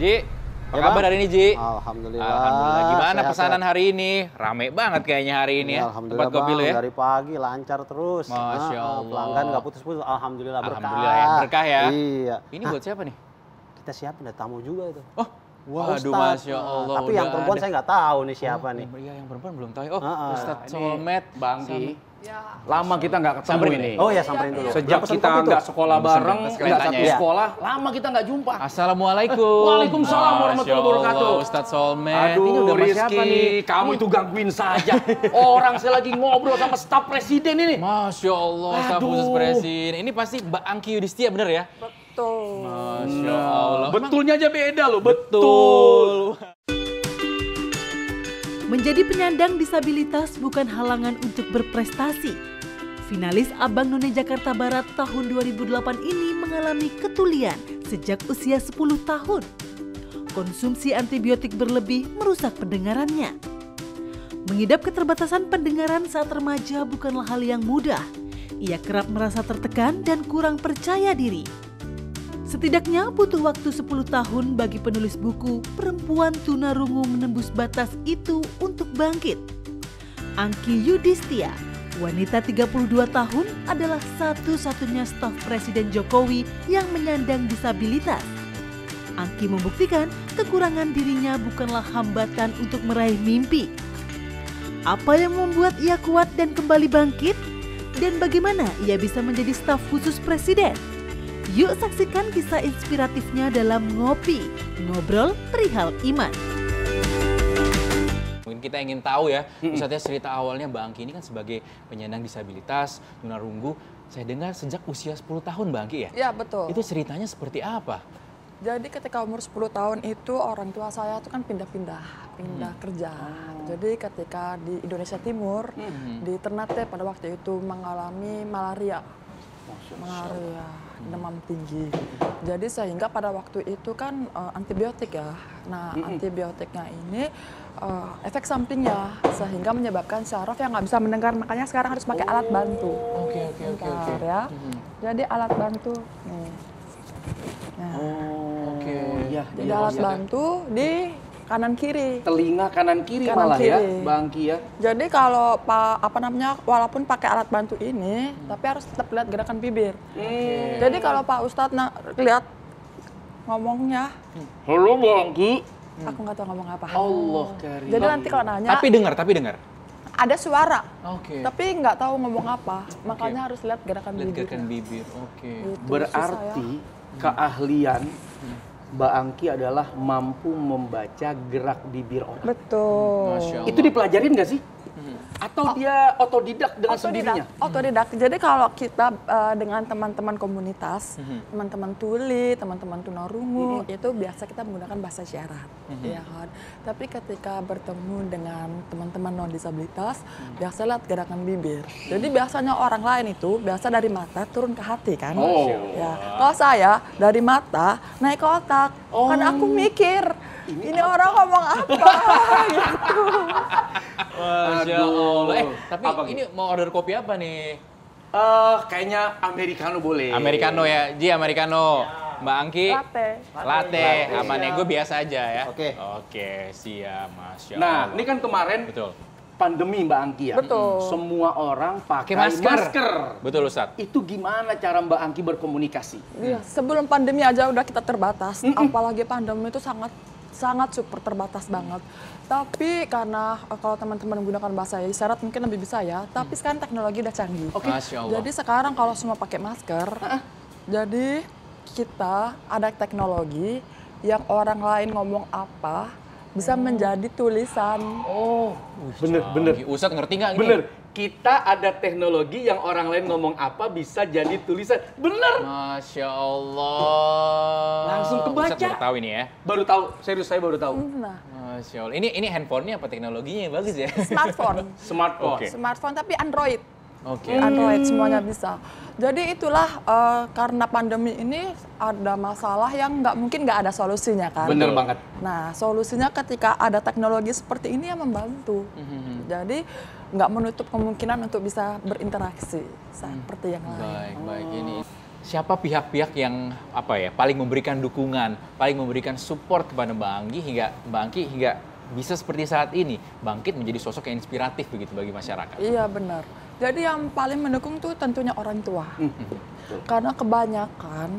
Ji, apa Ya, kabar Bang? hari ini, Ji? Alhamdulillah. Alhamdulillah. Gimana Sehat, pesanan sehat. hari ini? Rame banget kayaknya hari ini ya. Alhamdulillah, Tempat kopi Bang. lu ya. Dari pagi lancar terus. Masya Allah. Pelanggan nggak putus-putus. Alhamdulillah berkah. Alhamdulillah ya, berkah ya. Iya. Ini buat siapa nih? Kita siapin ada tamu juga itu. Oh, waduh, Ustadz. Masya Allah. Tapi yang udah perempuan ada. saya nggak tahu nih siapa nih. Iya, yang perempuan belum tahu. Oh, Heeh. Ustadz Ini Solmed. Bang Ki. Ya. Lama kita nggak ketemu Samperin ini. Oh ya, samperin dulu. Sejak Dia pesen kita kopi tuh. nggak sekolah Pesen bareng, sekalian nggak tanya satu ya. sekolah, lama kita nggak jumpa. Assalamualaikum. Waalaikumsalam warahmatullahi Masya Allah, wabarakatuh. Ustadz Solmed. Aduh, Ini udah sama siapa nih? kamu itu gangguin saja. Orang saya lagi ngobrol sama staf presiden ini. Masya Allah, staf Aduh. khusus presiden. Ini pasti Mbak Angki Yudhistia, bener ya? Betul. Masya Allah. Betulnya aja beda loh, Betul. Menjadi penyandang disabilitas bukan halangan untuk berprestasi. Finalis Abang None Jakarta Barat tahun 2008 ini mengalami ketulian sejak usia 10 tahun. Konsumsi antibiotik berlebih merusak pendengarannya. Mengidap keterbatasan pendengaran saat remaja bukanlah hal yang mudah. Ia kerap merasa tertekan dan kurang percaya diri. Setidaknya butuh waktu 10 tahun bagi penulis buku Perempuan Tunarungu Menembus Batas Itu untuk bangkit. Angki Yudhistia, wanita 32 tahun, adalah satu-satunya staf Presiden Jokowi yang menyandang disabilitas. Angki membuktikan kekurangan dirinya bukanlah hambatan untuk meraih mimpi. Apa yang membuat ia kuat dan kembali bangkit? Dan bagaimana ia bisa menjadi staf khusus Presiden? Yuk saksikan kisah inspiratifnya dalam Ngopi, Ngobrol Perihal Iman. Mungkin kita ingin tahu ya, Ustadz, cerita awalnya Mbak Angki ini kan sebagai penyandang disabilitas, tunarunggu. Saya dengar sejak usia 10 tahun Mbak Angki ya? Ya, betul. Itu ceritanya seperti apa? Jadi ketika umur 10 tahun itu orang tua saya tuh kan pindah kerja. Jadi ketika di Indonesia Timur, di Ternate pada waktu itu mengalami malaria. Demam tinggi. Jadi sehingga pada waktu itu kan antibiotik ya. Nah, antibiotiknya ini efek sampingnya sehingga menyebabkan syaraf yang nggak bisa mendengar, makanya sekarang harus pakai alat bantu. Oke. Bentar ya. Jadi alat bantu nih. Nah, Oke. Iya, jadi alat bantu di kanan kiri. Telinga kanan kiri Kanan malah ya, kiri. Bang Ki ya. Jadi kalau walaupun pakai alat bantu ini, tapi harus tetap lihat gerakan bibir. Jadi kalau Pak Ustadz lihat ngomongnya, Halo Bang Ki. aku nggak tahu ngomong apa. Allah karim. Jadi nanti kalau nanya, Tapi dengar. ada suara, Oke. tapi nggak tahu ngomong apa. Makanya harus lihat gerakan Lihat bibir. gerakan bibir. Oke. Gitu, Berarti susah ya. keahlian Mbak Angki adalah mampu membaca gerak bibir orang. Betul. Masya Allah. Itu dipelajarin nggak sih? Atau dia otodidak dengan sendirinya? Otodidak. Jadi kalau kita dengan teman-teman komunitas, teman-teman tuli, teman-teman tunarungu, itu biasa kita menggunakan bahasa isyarat, ya kan. Tapi ketika bertemu dengan teman-teman non disabilitas, biasa lihat gerakan bibir. Jadi biasanya orang lain itu biasa dari mata turun ke hati kan. Oh. Ya. Kalau saya dari mata naik ke otak. Kan aku mikir, ini orang ngomong apa gitu. Masya Allah. Tapi Apa, ini mau order kopi apa nih? Kayaknya Americano boleh. Americano ya, Ji, Americano. Mbak Angki? Latte. Aman ya, gue biasa aja ya. Oke. Oke, siap, Masya Nah, Allah. ini kan kemarin Betul. pandemi Mbak Angki ya. Betul. Semua orang pakai Masker. masker. Betul, Ustadz. Itu gimana cara Mbak Angki berkomunikasi? Iya, sebelum pandemi aja udah kita terbatas, apalagi pandemi itu sangat super terbatas banget. Tapi karena kalau teman-teman menggunakan bahasa isyarat mungkin lebih bisa ya, tapi sekarang teknologi udah canggih. Masya Allah. Jadi sekarang kalau semua pakai masker, jadi kita ada teknologi yang orang lain ngomong apa bisa menjadi tulisan. Oh, bener. Canggih. Ustadz ngerti nggak ini? Bener. Kita ada teknologi yang orang lain ngomong apa bisa jadi tulisan. Bener. Masya Allah. Langsung kebaca. Ustadz baru tahu ini ya. Baru tahu, serius saya baru tahu. Nah, Masya Allah. Ini handphonenya apa teknologinya yang bagus ya? smartphone. Smartphone. Oke. Smartphone tapi Android. Oke. Android semuanya bisa. Jadi itulah karena pandemi ini ada masalah yang nggak ada solusinya kan. Bener banget. Nah solusinya ketika ada teknologi seperti ini yang membantu. Jadi nggak menutup kemungkinan untuk bisa berinteraksi seperti yang lain. Baik. Ini siapa pihak-pihak yang paling memberikan dukungan, paling memberikan support kepada Mbak Angki hingga bisa seperti saat ini bangkit menjadi sosok yang inspiratif begitu bagi masyarakat. Iya benar. Jadi yang paling mendukung tuh tentunya orang tua. Karena kebanyakan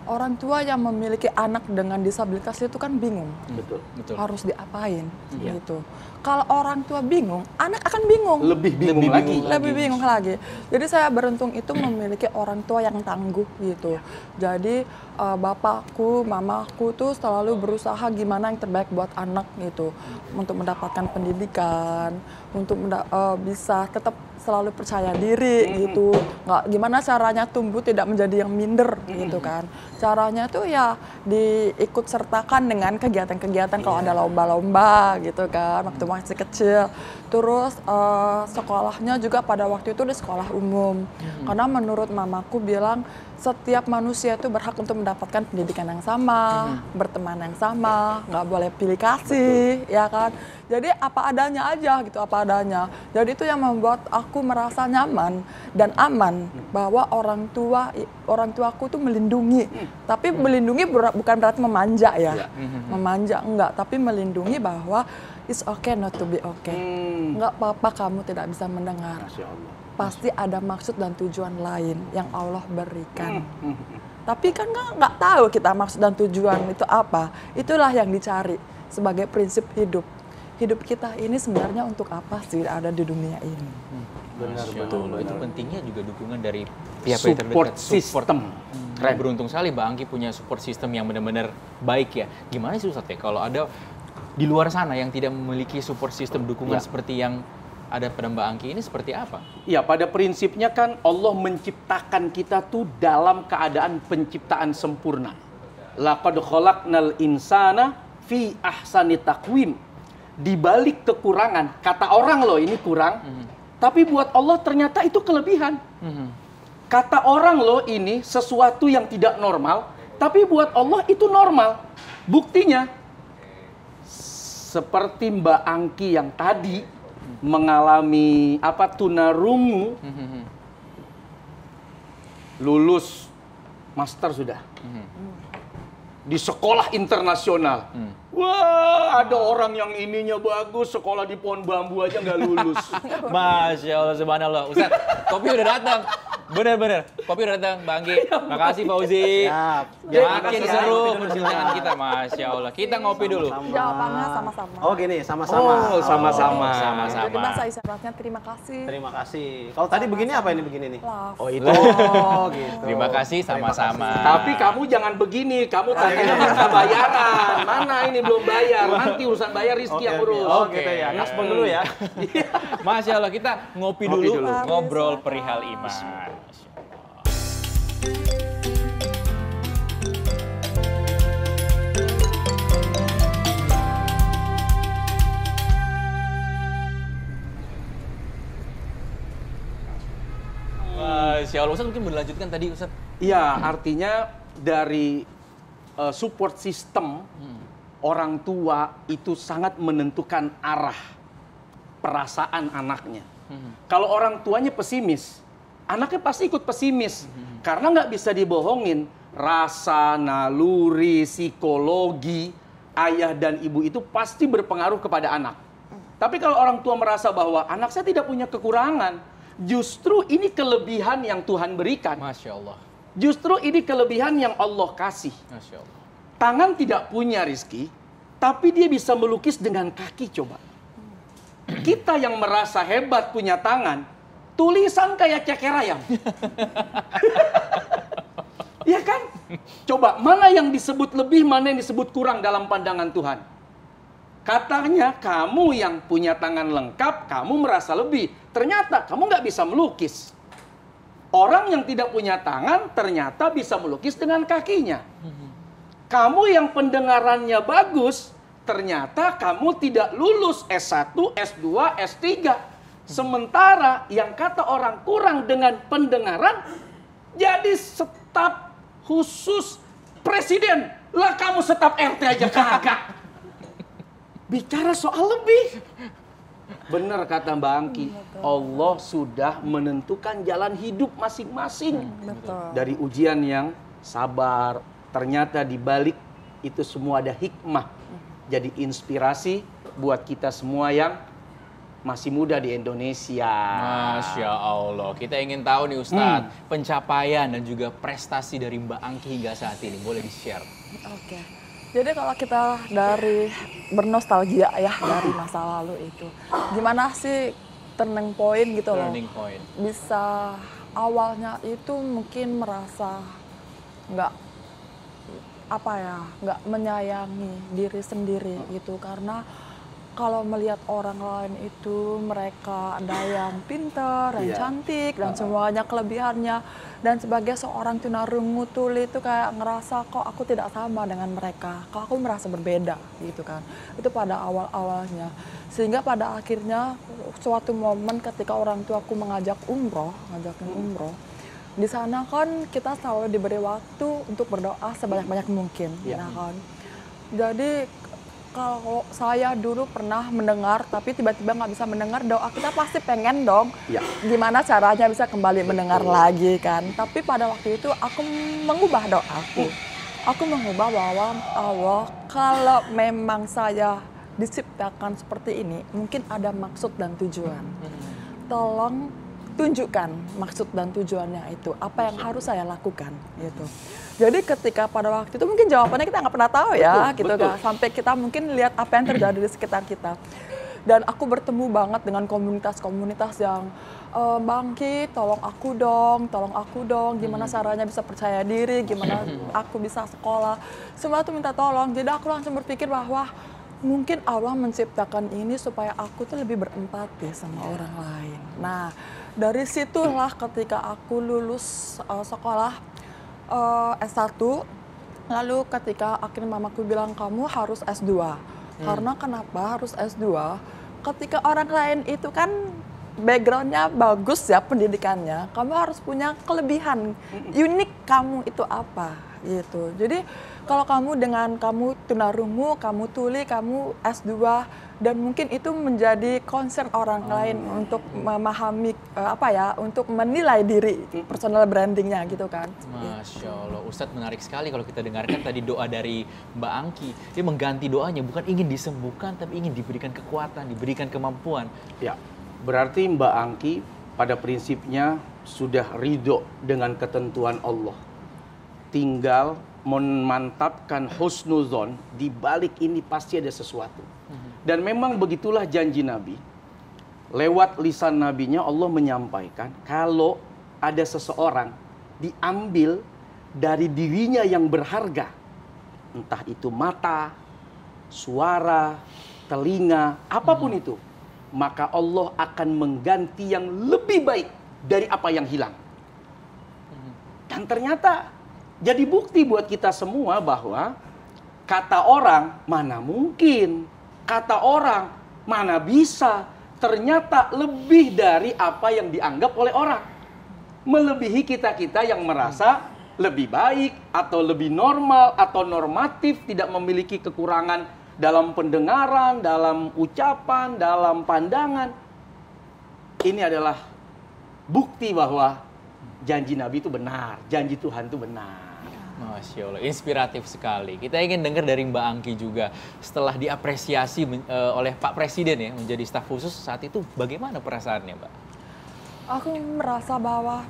orang tua yang memiliki anak dengan disabilitas itu kan bingung. Betul. Harus diapain gitu. Kalau orang tua bingung, anak akan bingung. Lebih bingung lagi. Jadi saya beruntung itu memiliki orang tua yang tangguh gitu. Jadi bapakku, mamaku tuh selalu berusaha gimana yang terbaik buat anak gitu. Untuk mendapatkan pendidikan, untuk bisa tetap selalu percaya diri gitu. Nggak gimana caranya tumbuh tidak menjadi yang minder gitu kan. Caranya tuh ya diikut sertakan dengan kegiatan-kegiatan kalau ada lomba-lomba gitu kan waktu masih kecil. Terus sekolahnya juga pada waktu itu di sekolah umum. Karena menurut mamaku bilang setiap manusia itu berhak untuk mendapatkan pendidikan yang sama, berteman yang sama, nggak boleh pilih kasih, ya kan. Jadi apa adanya aja gitu, apa adanya. Jadi itu yang membuat aku merasa nyaman dan aman bahwa orang tuaku tuh melindungi. Tapi melindungi bukan berarti memanja ya. Memanja enggak, tapi melindungi bahwa it's okay not to be okay. Enggak apa-apa kamu tidak bisa mendengar. Pasti ada maksud dan tujuan lain yang Allah berikan. Tapi kan nggak tahu kita maksud dan tujuan itu apa. Itulah yang dicari sebagai prinsip hidup. Hidup kita ini sebenarnya untuk apa sih ada di dunia ini? Benar. Itu pentingnya juga dukungan dari pihak support terdekat. system. Keren. Beruntung sekali Mbak Angki punya support system yang benar-benar baik ya. Gimana sih Ustadz ya kalau ada di luar sana yang tidak memiliki support system dukungan seperti yang ada pada Mbak Angki ini seperti apa? Ya, pada prinsipnya kan Allah menciptakan kita tuh dalam keadaan penciptaan sempurna. Laqad khalaqnal insana fi ahsani taqwim. Di balik kekurangan, kata orang loh ini kurang, tapi buat Allah ternyata itu kelebihan. Kata orang loh ini sesuatu yang tidak normal, tapi buat Allah itu normal. Buktinya, seperti Mbak Angki yang tadi mengalami tunarungu, lulus master sudah di sekolah internasional. Wah, ada orang yang ininya bagus, sekolah di pohon bambu aja nggak lulus. Masya Allah, subhanallah. Ustaz, kopi udah datang. Bener-bener, kopi udah datang, Mbak Angki. Makasih Fauzi. Makin seru perbincangan kita, Masya Allah. Kita ngopi dulu. Jawabannya sama-sama. Oh gini, sama-sama. Oh, sama-sama. Jadi bahasa isyaratnya terima kasih. Terima kasih. Kalau tadi begini apa ini begini nih? Love. Oh itu. Oh gitu. Terima kasih sama-sama. Tapi kamu jangan begini, kamu tadinya minta bayaran. Mana ini belum bayar, nanti urusan bayar Rizky yang urus. Oh gitu ya, gaspol dulu ya. Masya Allah, kita ngopi dulu, ngobrol perihal iman. Masya Allah, Ustaz mungkin berlanjutkan tadi Ustaz. Iya, artinya dari support system orang tua itu sangat menentukan arah perasaan anaknya. Kalau orang tuanya pesimis, anaknya pasti ikut pesimis. Karena nggak bisa dibohongin, rasa, naluri, psikologi, ayah dan ibu itu pasti berpengaruh kepada anak. Tapi kalau orang tua merasa bahwa anak saya tidak punya kekurangan, justru ini kelebihan yang Tuhan berikan. Masya Allah. Justru ini kelebihan yang Allah kasih. Masya Allah. Tangan tidak punya Rizky, tapi dia bisa melukis dengan kaki coba. Kita yang merasa hebat punya tangan, tulisan kayak ceker ayam. Ya kan? Coba, mana yang disebut lebih, mana yang disebut kurang dalam pandangan Tuhan? Katanya kamu yang punya tangan lengkap, kamu merasa lebih. Ternyata kamu nggak bisa melukis. Orang yang tidak punya tangan ternyata bisa melukis dengan kakinya. Kamu yang pendengarannya bagus, ternyata kamu tidak lulus S1, S2, S3. Sementara yang kata orang kurang dengan pendengaran, jadi staf khusus presiden. Lah kamu staf RT aja kagak. Bicara soal lebih. Benar kata Mbak Angki, Allah sudah menentukan jalan hidup masing-masing. Betul. Dari ujian yang sabar, ternyata di balik itu semua ada hikmah. Jadi inspirasi buat kita semua yang masih muda di Indonesia. Masya Allah. Kita ingin tahu nih Ustadz, pencapaian dan juga prestasi dari Mbak Angki hingga saat ini. Boleh di-share? Oke. Jadi kalau kita dari bernostalgia ya dari masa lalu itu, gimana sih turning point gitu loh? Turning point. Bisa awalnya itu mungkin merasa nggak nggak menyayangi diri sendiri gitu, karena kalau melihat orang lain itu mereka ada yang pintar, yang cantik dan semuanya kelebihannya, dan sebagai seorang tunarungu tuli itu kayak ngerasa kok aku tidak sama dengan mereka, kok aku merasa berbeda gitu kan. Itu pada awal-awalnya, sehingga pada akhirnya suatu momen ketika orang tuaku ngajakin umroh, di sana kan kita selalu diberi waktu untuk berdoa sebanyak-banyak mungkin, ya kan. Jadi kalau saya dulu pernah mendengar, tapi tiba-tiba nggak bisa mendengar doa, kita pasti pengen dong gimana caranya bisa kembali mendengar lagi kan. Tapi pada waktu itu aku mengubah doaku. Aku mengubah bahwa Allah, kalau memang saya diciptakan seperti ini, mungkin ada maksud dan tujuan. Tolong tunjukkan maksud dan tujuannya itu, apa yang harus saya lakukan gitu. Jadi ketika pada waktu itu mungkin jawabannya kita nggak pernah tahu ya, gitu kan. Sampai kita mungkin lihat apa yang terjadi di sekitar kita. Dan aku bertemu banget dengan komunitas-komunitas yang Bangki, tolong aku dong, gimana caranya bisa percaya diri, gimana aku bisa sekolah. Semua itu minta tolong. Jadi aku langsung berpikir bahwa mungkin Allah menciptakan ini supaya aku tuh lebih berempati sama orang lain. Nah, dari situlah ketika aku lulus sekolah S1, lalu ketika akhirnya mamaku bilang kamu harus S2. Karena kenapa harus S2? Ketika orang lain itu kan backgroundnya bagus ya pendidikannya, kamu harus punya kelebihan unik, kamu itu apa gitu. Jadi kalau kamu tunarungu, kamu tuli, kamu S2, dan mungkin itu menjadi concern orang lain untuk memahami untuk menilai diri, personal brandingnya gitu kan. Masya Allah, Ustadz menarik sekali kalau kita dengarkan tadi doa dari Mbak Angki. Dia mengganti doanya, bukan ingin disembuhkan, tapi ingin diberikan kekuatan, diberikan kemampuan. Ya, berarti Mbak Angki pada prinsipnya sudah ridho dengan ketentuan Allah. Tinggal memantapkan husnuzon, di balik ini pasti ada sesuatu. Dan memang begitulah janji Nabi. Lewat lisan Nabinya Allah menyampaikan kalau ada seseorang diambil dari dirinya yang berharga, entah itu mata, suara, telinga, apapun itu, maka Allah akan mengganti yang lebih baik dari apa yang hilang. Dan ternyata jadi bukti buat kita semua bahwa kata orang mana mungkin, kata orang mana bisa, ternyata lebih dari apa yang dianggap oleh orang. Melebihi kita-kita yang merasa lebih baik atau lebih normal atau normatif, tidak memiliki kekurangan dalam pendengaran, dalam ucapan, dalam pandangan. Ini adalah bukti bahwa janji Nabi itu benar, janji Tuhan itu benar. Masya Allah, inspiratif sekali. Kita ingin dengar dari Mbak Angki juga. Setelah diapresiasi oleh Pak Presiden ya, menjadi staf khusus saat itu, bagaimana perasaannya Mbak? Aku merasa bahwa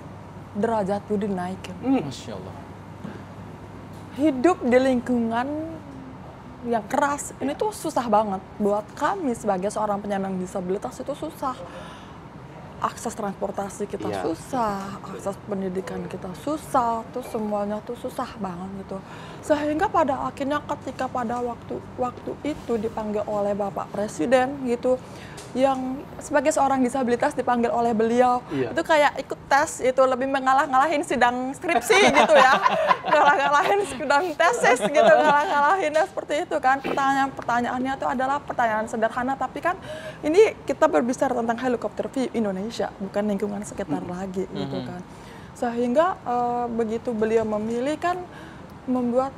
derajatku dinaikin. Masya Allah. Hidup di lingkungan yang keras, ini tuh susah banget. Buat kami sebagai seorang penyandang disabilitas itu susah. Akses transportasi kita susah, akses pendidikan kita susah, tuh semuanya tuh susah banget gitu. Sehingga pada akhirnya ketika pada waktu itu dipanggil oleh Bapak Presiden gitu, yang sebagai seorang disabilitas dipanggil oleh beliau, itu kayak ikut tes, itu lebih mengalah-ngalahin sidang skripsi gitu ya, ngalah-ngalahin sidang tesis gitu, ngalah-ngalahinnya seperti itu kan. Pertanyaannya itu adalah pertanyaan sederhana, tapi kan ini kita berbicara tentang helikopter view Indonesia, bukan lingkungan sekitar lagi gitu kan. Sehingga begitu beliau memilih kan membuat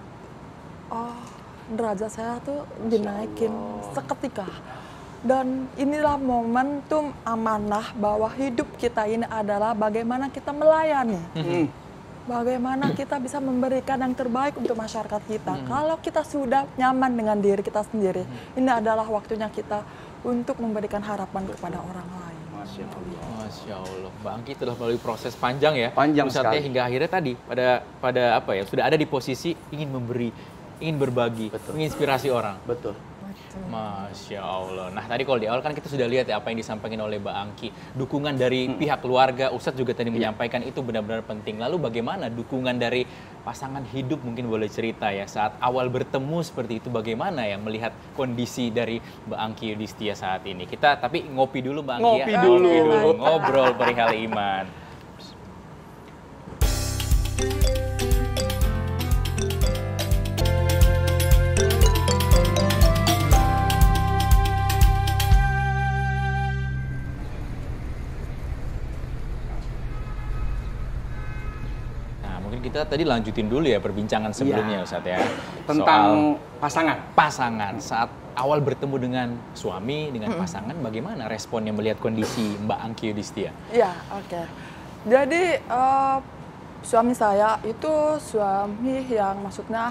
derajat saya tuh dinaikin seketika. Dan inilah momentum amanah bahwa hidup kita ini adalah bagaimana kita melayani. Bagaimana kita bisa memberikan yang terbaik untuk masyarakat kita. Kalau kita sudah nyaman dengan diri kita sendiri, ini adalah waktunya kita untuk memberikan harapan kepada orang lain. Masya Allah. Masya Allah, Mbak Angki telah melalui proses panjang ya. Panjang Pusatnya sekali. hingga akhirnya tadi pada apa ya, sudah ada di posisi ingin memberi, ingin berbagi, menginspirasi orang. Betul. Masya Allah. Nah tadi kalau di awal kan kita sudah lihat ya apa yang disampaikan oleh Mbak Angki. Dukungan dari pihak keluarga, Ustadz juga tadi menyampaikan itu benar-benar penting. Lalu bagaimana dukungan dari pasangan hidup, mungkin boleh cerita ya, saat awal bertemu seperti itu bagaimana ya melihat kondisi dari Mbak Angki Yudhistia saat ini. Kita tapi ngopi dulu Mbak Angki Ngopi ya. dulu. Ngobrol perihal iman. Kita tadi lanjutin dulu ya perbincangan sebelumnya Ustadz ya. Tentang pasangan. Pasangan, saat awal bertemu dengan suami, dengan pasangan, bagaimana responnya melihat kondisi Mbak Angki Yudhistia? Ya, oke. Jadi suami saya itu suami yang maksudnya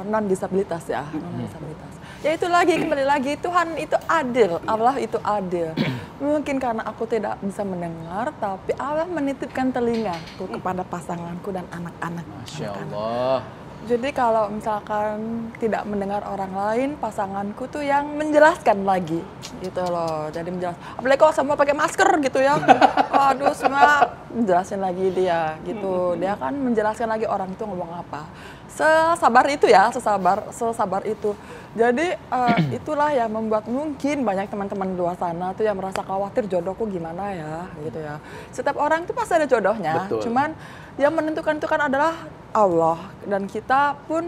non disabilitas ya, non disabilitas. Ya itu lagi, kembali lagi, Tuhan itu adil, Allah itu adil. Mungkin karena aku tidak bisa mendengar, tapi Allah menitipkan telingaku kepada pasanganku dan anak-anak. Masya Allah. Jadi kalau misalkan tidak mendengar orang lain, pasanganku tuh yang menjelaskan lagi, gitu loh. Jadi menjelaskan, apalagi kalau semua pakai masker gitu ya. Waduh, semua jelasin lagi dia, gitu. Dia kan menjelaskan lagi orang itu ngomong apa. Sesabar itu ya, sesabar itu. Jadi itulah yang membuat mungkin banyak teman-teman di luar sana tuh yang merasa khawatir jodohku gimana ya, gitu ya. Setiap orang itu pasti ada jodohnya, cuman yang menentukan itu kan adalah Allah, dan kita pun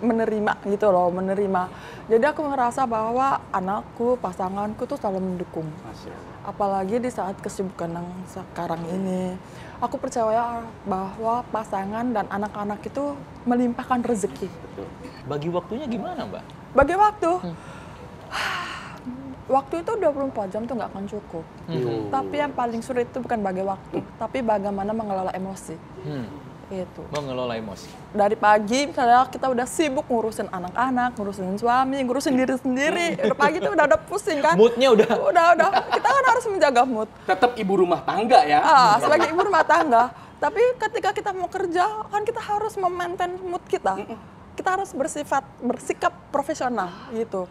menerima gitu loh, menerima. Jadi aku ngerasa bahwa anakku, pasanganku tuh selalu mendukung. Apalagi di saat kesibukan yang sekarang ini. Aku percaya bahwa pasangan dan anak-anak itu melimpahkan rezeki. Bagi waktunya gimana Mbak? Bagi waktu? Waktu itu 24 jam tuh nggak akan cukup. Tapi yang paling sulit itu bukan bagi waktu, tapi bagaimana mengelola emosi. Itu. Mengelola emosi. Dari pagi misalnya kita udah sibuk ngurusin anak-anak, ngurusin suami, ngurusin diri sendiri. Udah pagi tuh udah pusing kan. Moodnya udah. Udah. Kita kan harus menjaga mood. Tetap ibu rumah tangga ya. Sebagai ibu rumah tangga. Tapi ketika kita mau kerja, kan kita harus memaintain mood kita. Kita harus bersikap profesional gitu.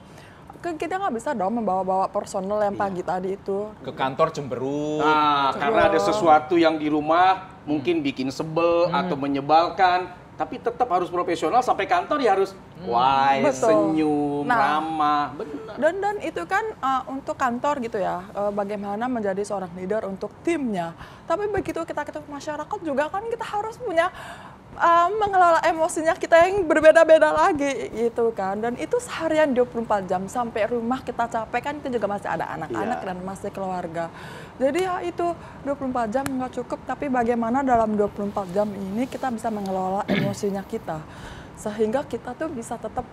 Kita nggak bisa dong membawa-bawa personal yang pagi tadi itu. Ke kantor cemberut. Nah, karena ada sesuatu yang di rumah mungkin bikin sebel atau menyebalkan, tapi tetap harus profesional sampai kantor ya harus wise, senyum, ramah, benar. Dan itu kan untuk kantor gitu ya, bagaimana menjadi seorang leader untuk timnya. Tapi begitu kita ketemu masyarakat juga kan kita harus punya mengelola emosinya kita yang berbeda-beda lagi gitu kan. Dan itu seharian 24 jam sampai rumah kita capek kan, itu juga masih ada anak-anak dan masih keluarga. Jadi ya itu 24 jam nggak cukup, tapi bagaimana dalam 24 jam ini kita bisa mengelola emosinya kita. Sehingga kita tuh bisa tetap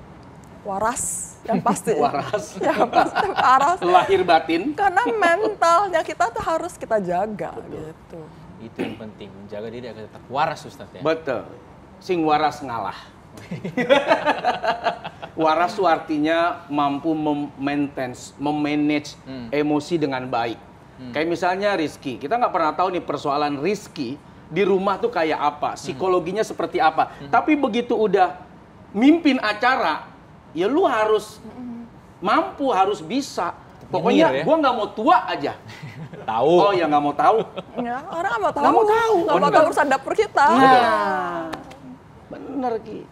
waras, yang pasti. Waras. Yang pasti waras. Lahir batin. Karena mentalnya kita tuh harus kita jaga gitu. Itu yang penting, menjaga diri agar tetap waras Ustadz ya. Betul. Sing waras ngalah. Waras itu artinya mampu memanage emosi dengan baik. Kayak misalnya Rizky, kita nggak pernah tahu nih persoalan Rizky di rumah tuh kayak apa, psikologinya seperti apa. Tapi begitu udah mimpin acara, ya lu harus mampu, harus bisa. Pokoknya ya? gua nggak mau tua aja. Tahu. Oh ya nggak mau tahu. Ya, orang nggak mau tahu. Nggak mau tahu. Nggak mau tahu urusan dapur kita. Nah, bener Ki.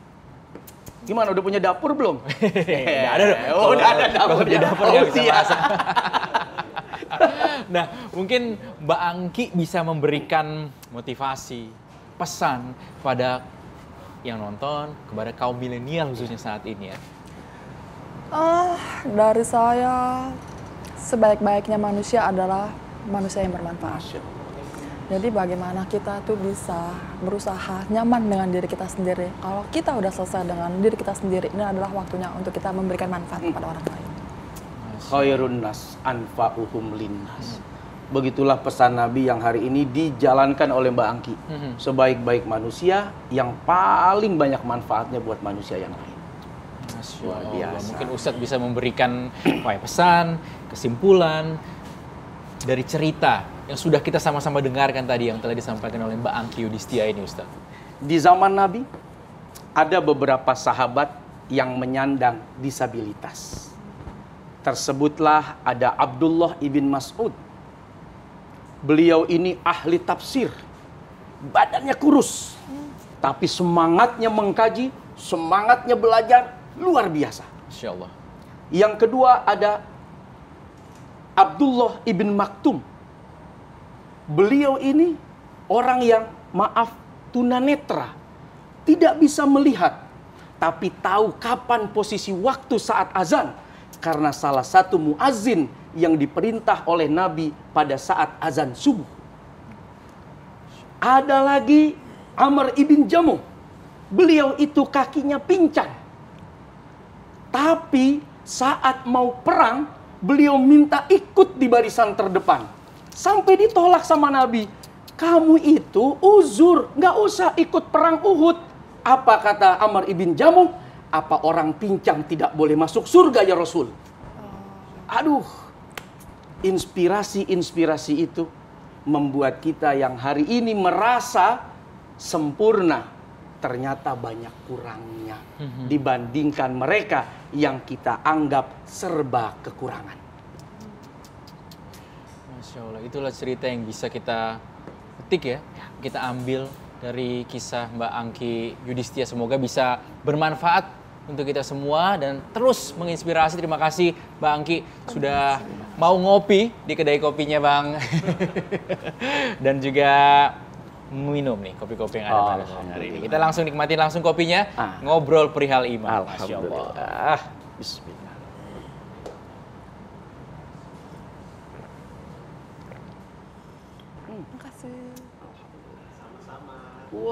Gimana, udah punya dapur belum? Nggak ada dong. Oh, udah ada dapur. Kalau punya dapur nggak bisa masak. Nah, mungkin Mbak Angki bisa memberikan motivasi, pesan pada yang nonton, kepada kaum milenial khususnya saat ini ya. Dari saya, sebaik-baiknya manusia adalah manusia yang bermanfaat. Jadi bagaimana kita tuh bisa berusaha nyaman dengan diri kita sendiri. Kalau kita udah selesai dengan diri kita sendiri, ini adalah waktunya untuk kita memberikan manfaat kepada orang lain. khairun nas anfa'uhum linnas. Begitulah pesan Nabi yang hari ini dijalankan oleh Mbak Angki. Sebaik-baik manusia yang paling banyak manfaatnya buat manusia yang lain. Masya Luar Allah. biasa. Mungkin Ustadz bisa memberikan pesan, kesimpulan dari cerita yang sudah kita sama-sama dengarkan tadi yang telah disampaikan oleh Mbak Angki Yudhistia ini, Ustadz. Di zaman Nabi ada beberapa sahabat yang menyandang disabilitas. Tersebutlah ada Abdullah ibn Mas'ud. Beliau ini ahli tafsir. Badannya kurus. Tapi semangatnya mengkaji, semangatnya belajar, luar biasa. Masya Allah. Yang kedua ada Abdullah ibn Maktum. Beliau ini orang yang tunanetra. Tidak bisa melihat. Tapi tahu kapan posisi waktu saat azan. Karena salah satu muazzin yang diperintah oleh Nabi pada saat azan subuh. Ada lagi Amr ibn Jamuh. Beliau itu kakinya pincang. Tapi saat mau perang, beliau minta ikut di barisan terdepan. Sampai ditolak sama Nabi. Kamu itu uzur, nggak usah ikut perang Uhud. Apa kata Amr ibn Jamuh? Apa orang pincang tidak boleh masuk surga ya Rasul? Aduh, inspirasi-inspirasi itu membuat kita yang hari ini merasa sempurna, ternyata banyak kurangnya dibandingkan mereka yang kita anggap serba kekurangan. Masya Allah, itulah cerita yang bisa kita petik ya, kita ambil dari kisah Mbak Angki Yudhistia. Semoga bisa bermanfaat untuk kita semua dan terus menginspirasi. Terima kasih Mbak Angki sudah mau ngopi di kedai kopinya Bang. Dan juga minum nih kopi-kopi yang ada pada hari ini. Kita langsung nikmatin langsung kopinya, ngobrol perihal iman. Masya Allah. Bismillah. Terima kasih. Wah.